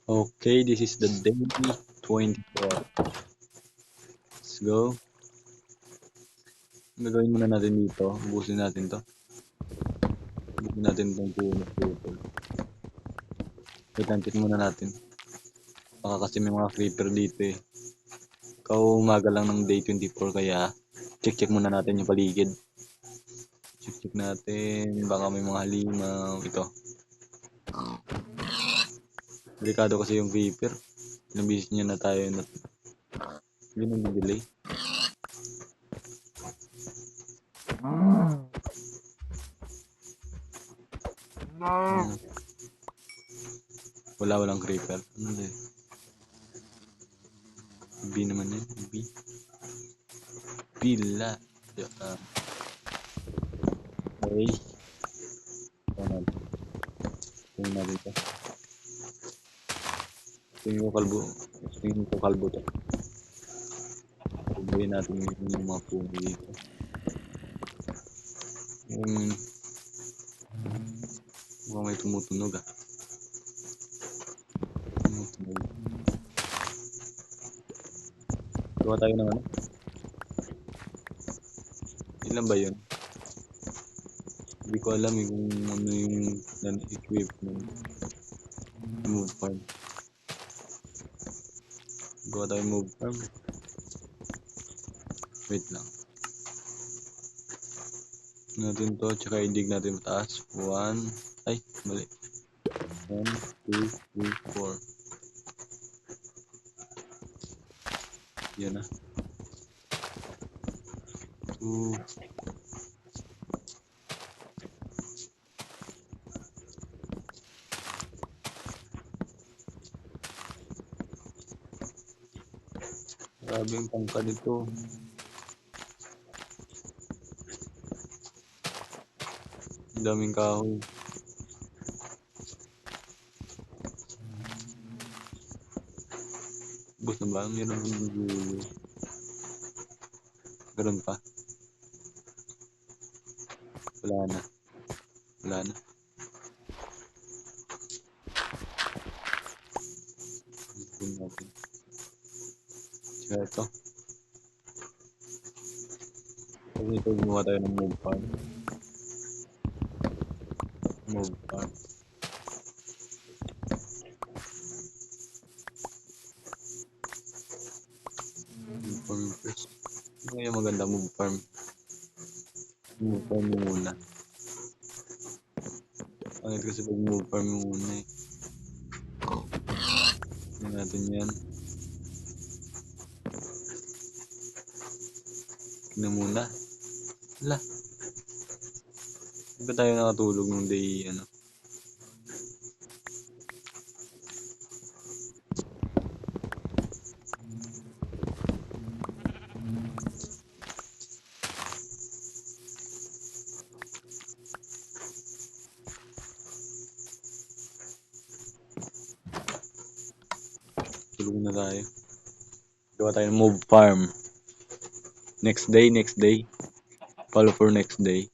Okay, this is the day 24. Let's go. Ang gagawin muna natin dito, ubusin natin to. Ubusin natin itong puno. Wait lang, check muna natin. Baka kasi may mga creeper dito eh. Umaga lang ng day 24 kaya check muna natin yung paligid. Check natin, baka may mga halimaw. Ito. Delikado kasi yung creeper. Nabis niya na tayo na hindi nag-delay. Walang creeper. Ano ba? B naman yun. B. Pila. Okay. Tingnan natin ito. Tingin ko kalbo to. Kalbuhin natin yung mga puno dito. Mukhang may tumutunog ah. Gawa tayo ng ano? Ilan ba yun? Hindi ko alam kung ano yung equipment. Move farm. Gawa tayo move farm. Wait lang. Natin to, tsaka i-dig natin mataas. 1, ay, mali. 1, 2, 3, 4. Yan na. 2. Grabe yung pangka nito. Ang daming kahoy. Bus na ba? Meron ng dulo. Ganun pa. Wala na. Ipon natin. Tsaka ito. Pag ito, gumawa tayo ng move farm. Move farm. Move farm first. Ano yung maganda move farm? Move farm mo muna. Pangit kasi pag move farm mo muna eh. Tignan natin yan. Tignan muna. Wala. Di ba tayo nakatulog nung day, ano? Tulog na tayo. Gawa tayo ng move farm. Next day. Follow for next day.